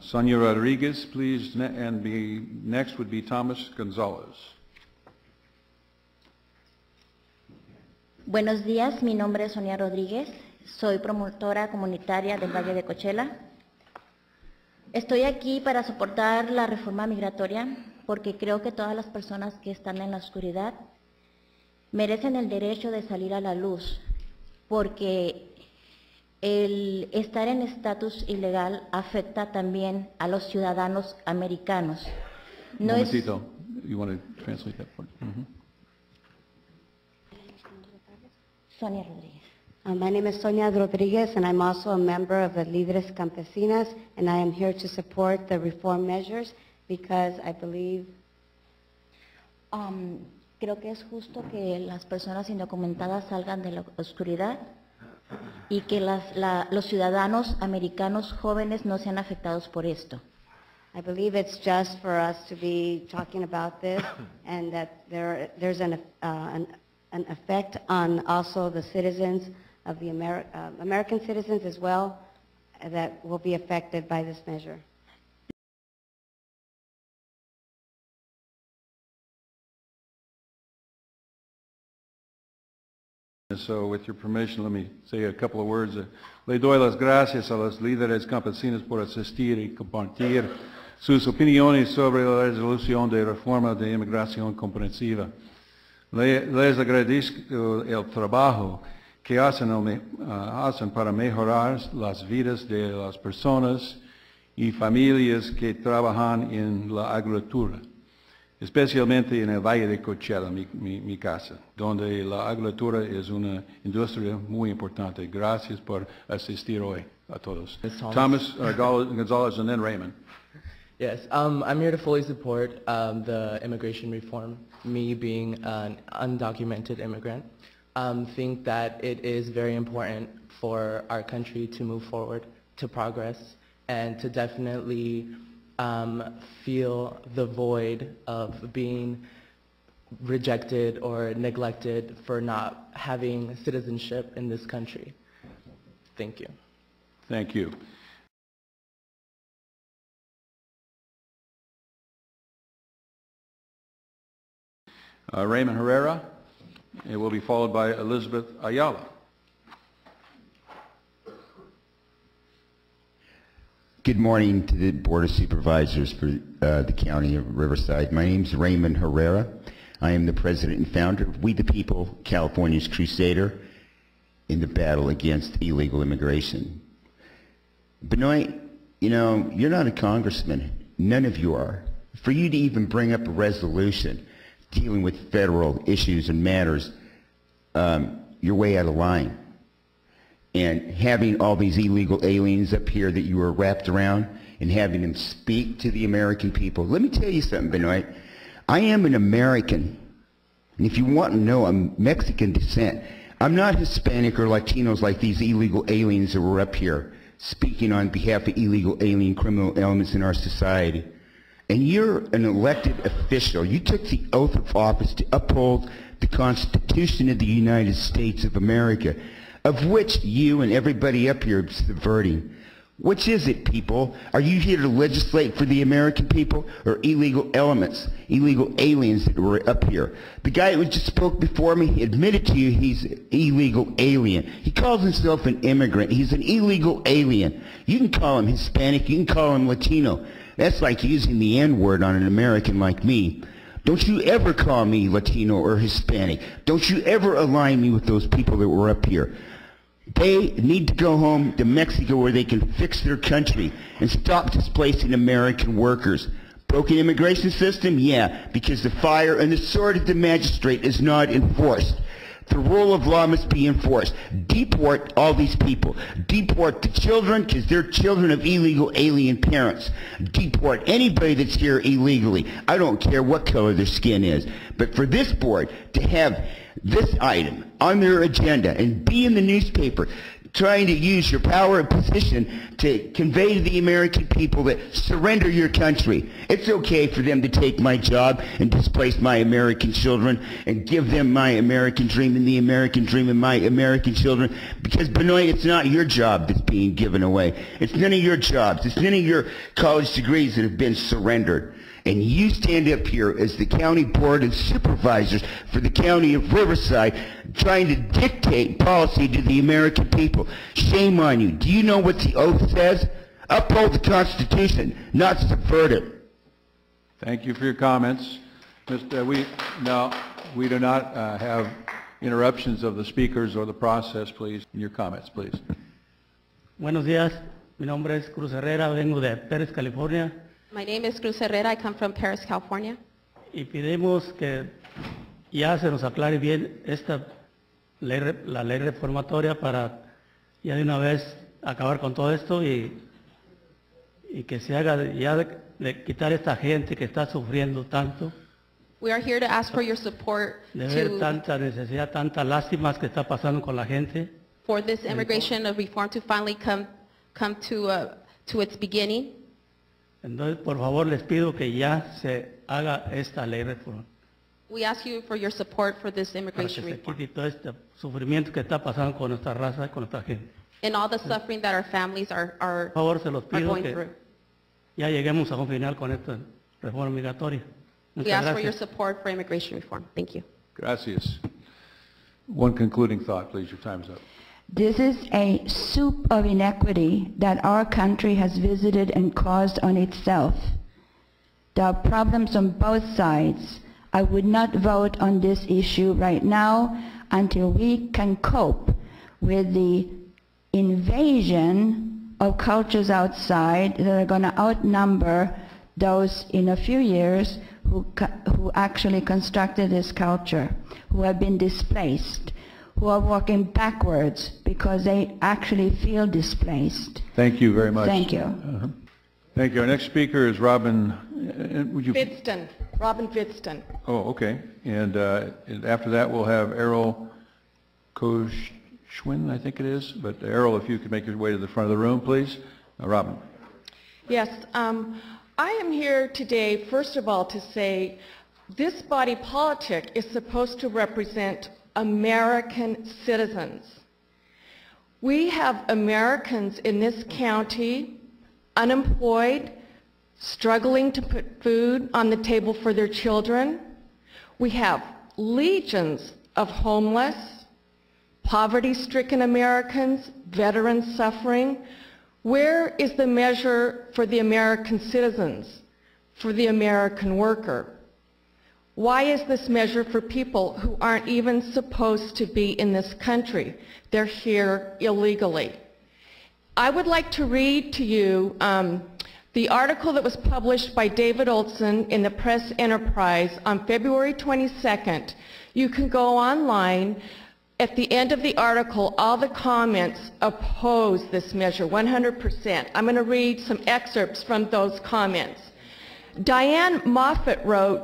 Sonia Rodriguez, please, and next would be Thomas Gonzalez. Buenos días, mi nombre es Sonia Rodríguez, soy promotora comunitaria del Valle de Coachella. Estoy aquí para soportar la reforma migratoria porque creo que todas las personas que están en la oscuridad merecen el derecho de salir a la luz, porque el estar en estatus ilegal afecta también a los ciudadanos americanos. No es... You want to translate that for me? Sonia Rodríguez. My name is Sonia Rodriguez, and I'm also a member of the Líderes Campesinas, and I am here to support the reform measures because I believe... Creo que es justo que las personas indocumentadas salgan de la oscuridad y que los ciudadanos americanos jóvenes no sean afectados por esto. I believe it's just for us to be talking about this and that there's an effect on also the citizens of the American citizens as well that will be affected by this measure. So with your permission, let me say a couple of words. Le doy las gracias a los líderes campesinos por asistir y compartir sus opiniones sobre la resolución de reforma de inmigración comprensiva. Les agradezco el trabajo que hacen para mejorar las vidas de las personas y familias que trabajan en la agricultura, especialmente en el Valle de Coachella, mi casa, donde la agricultura es una industria muy importante. Gracias por asistir hoy a todos. Thomas Gonzalez and then Raymond. Yes, I'm here to fully support the immigration reform. Me being an undocumented immigrant, think that it is very important for our country to move forward, to progress, and to definitely feel the void of being rejected or neglected for not having citizenship in this country. Thank you. Thank you. Raymond Herrera. It will be followed by Elizabeth Ayala. Good morning to the Board of Supervisors for the County of Riverside. My name is Raymond Herrera. I am the president and founder of We the People, California's Crusader, in the battle against illegal immigration. Benoit, you know, you're not a congressman. None of you are. For you to even bring up a resolution dealing with federal issues and matters, you're way out of line. And having all these illegal aliens up here that you were wrapped around and having them speak to the American people. Let me tell you something, Benoit. I am an American. And if you want to know, I'm Mexican descent. I'm not Hispanic or Latinos like these illegal aliens that were up here speaking on behalf of illegal alien criminal elements in our society. And you're an elected official. You took the oath of office to uphold the Constitution of the United States of America, of which you and everybody up here are subverting. Which is it, people? Are you here to legislate for the American people or illegal elements, illegal aliens that were up here? The guy who just spoke before me admitted to you he's an illegal alien. He calls himself an immigrant. He's an illegal alien. You can call him Hispanic. You can call him Latino. That's like using the N-word on an American like me. Don't you ever call me Latino or Hispanic. Don't you ever align me with those people that were up here. They need to go home to Mexico where they can fix their country and stop displacing American workers. Broken immigration system? Yeah, because the fire and the sword of the magistrate is not enforced. The rule of law must be enforced. Deport all these people. Deport the children because they're children of illegal alien parents. Deport anybody that's here illegally. I don't care what color their skin is. But for this board to have this item on their agenda and be in the newspaper trying to use your power and position to convey to the American people that surrender your country. It's okay for them to take my job and displace my American children and give them my American dream and the American dream of my American children, because Benoit, it's not your job that's being given away. It's none of your jobs. It's none of your college degrees that have been surrendered. And you stand up here as the County Board of Supervisors for the County of Riverside trying to dictate policy to the American people. Shame on you. Do you know what the oath says? Uphold the Constitution, not subvert it. Thank you for your comments. We do not have interruptions of the speakers or the process, please. Your comments, please. Buenos días, mi nombre es Cruz Herrera, vengo de Pérez, California, My name is Crusader. I come from Paris, California. y pedimos que ya se nos aclare bien esta ley, la ley reformatoria para ya de una vez acabar con todo esto y que se haga ya de quitar esta gente que está sufriendo tanto, We are here to ask for your support de ver tanta necesidad, tantas lástimas que está pasando con la gente. for this immigration reform to finally come to its beginning. Entonces, por favor, les pido que ya se haga esta ley reforma We ask you for your support for this para que immigration se reform quite todo este sufrimiento que está pasando con nuestra raza y con nuestra gente. and all the suffering that our families Por favor, se los pido going que through. ya lleguemos a un final con esta reforma migratoria. We Muchas ask for your gracias. support for immigration reform. Thank you. Gracias. One concluding thought, please. Your time's up. This is a soup of inequity that our country has visited and caused on itself. There are problems on both sides. I would not vote on this issue right now until we can cope with the invasion of cultures outside that are going to outnumber those in a few years who actually constructed this culture, who have been displaced, who are walking backwards because they actually feel displaced. Thank you very much. Thank you. Thank you. Our next speaker is Robin. Would you? Fidston, Robin Fidston. Oh, okay. And after that, we'll have Errol Koshwin, I think it is. But Errol, if you could make your way to the front of the room, please. Robin. Yes, I am here today, first of all, to say this body politic is supposed to represent American citizens. We have Americans in this county unemployed, struggling to put food on the table for their children. We have legions of homeless, poverty-stricken Americans, veterans suffering. Where is the measure for the American citizens, for the American worker? Why is this measure for people who aren't even supposed to be in this country? They're here illegally. I would like to read to you the article that was published by David Olson in the Press Enterprise on February 22nd. You can go online. At the end of the article, all the comments oppose this measure, 100%. I'm going to read some excerpts from those comments. Diane Moffett wrote,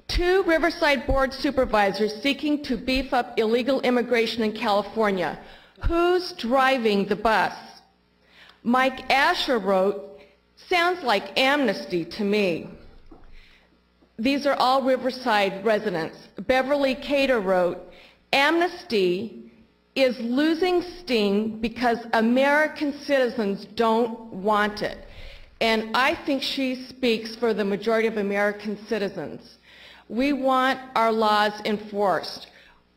"Two Riverside Board Supervisors seeking to beef up illegal immigration in California. Who's driving the bus?" Mike Asher wrote, "Sounds like Amnesty to me." These are all Riverside residents. Beverly Cater wrote, "Amnesty is losing steam because American citizens don't want it." And I think she speaks for the majority of American citizens. We want our laws enforced.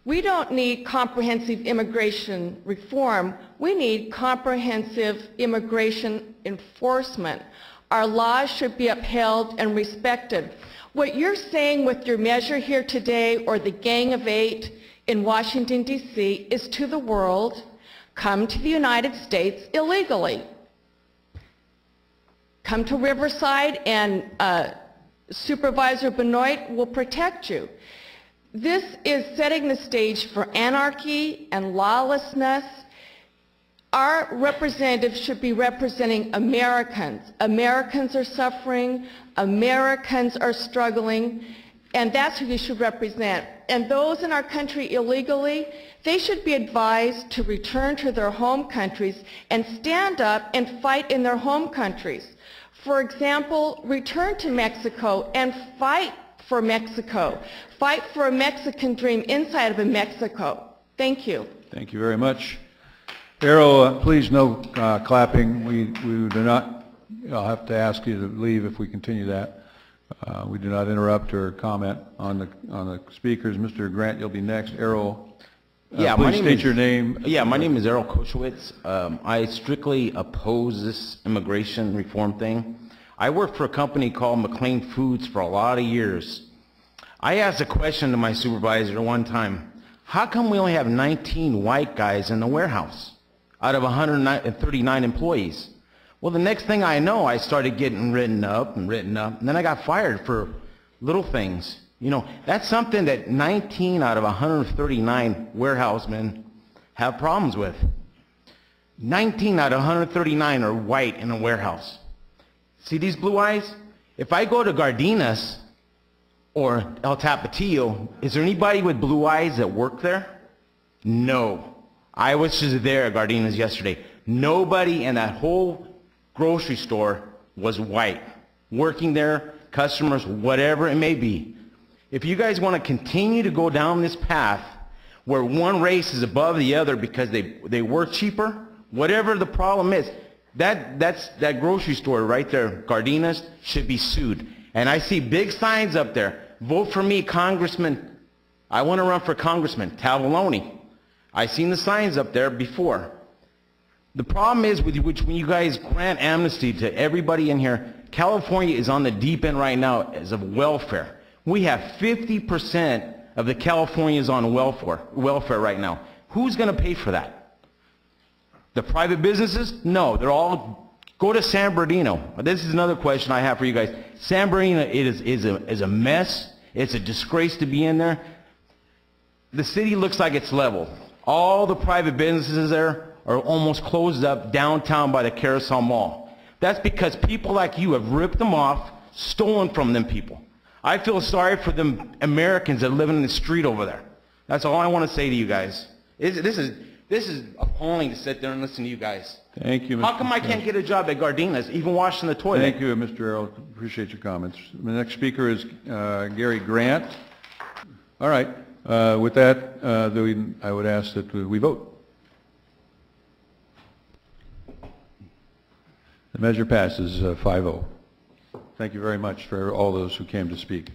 We don't need comprehensive immigration reform. We need comprehensive immigration enforcement. Our laws should be upheld and respected. What you're saying with your measure here today, or the Gang of Eight in Washington, D.C., is to the world, come to the United States illegally. Come to Riverside and Supervisor Benoit will protect you. This is setting the stage for anarchy and lawlessness. Our representatives should be representing Americans. Americans are suffering, Americans are struggling, and that's who you should represent. and those in our country illegally, they should be advised to return to their home countries and stand up and fight in their home countries. For example, return to Mexico and fight for Mexico. Fight for a Mexican dream inside of Mexico. Thank you. Thank you very much. Errol, please no clapping. We do not, I'll have to ask you to leave if we continue that. We do not interrupt or comment on the speakers. Mr. Grant, you'll be next. Errol, please state your name. Yeah, my name is Errol Koshowitz. I strictly oppose this immigration reform thing. I worked for a company called McLean Foods for a lot of years. I asked a question to my supervisor one time. How come we only have 19 white guys in the warehouse out of 139 employees? Well, the next thing I know, I started getting written up, and then I got fired for little things. You know, that's something that 19 out of 139 warehousemen have problems with. 19 out of 139 are white in a warehouse. See these blue eyes? If I go to Gardinas or El Tapatio, is there anybody with blue eyes that work there? No. I was just there at Gardinas yesterday. Nobody in that whole grocery store was white. Working there, customers, whatever it may be. If you guys want to continue to go down this path where one race is above the other because they work cheaper, whatever the problem is, that grocery store right there, Gardinas, should be sued. And I see big signs up there. Vote for me, Congressman. I want to run for Congressman Tavoloni. I've seen the signs up there before. The problem is when you guys grant amnesty to everybody in here, California is on the deep end right now as of welfare. We have 50% of the Californians on welfare right now. Who's going to pay for that? The private businesses? No, they're all, go to San Bernardino. This is another question I have for you guys. San Bernardino is a mess. It's a disgrace to be in there. The city looks like it's level. All the private businesses there are almost closed up downtown by the Carousel Mall. That's because people like you have ripped them off, stolen from them people. I feel sorry for them Americans that live in the street over there. That's all I want to say to you guys. This is appalling to sit there and listen to you guys. Thank you, Mr. How come I can't get a job at Gardinas, even washing the toilet? Thank you, Mr. Errol. Appreciate your comments. The next speaker is Gary Grant. All right. With that, I would ask that we vote. The measure passes 5-0. Thank you very much for all those who came to speak.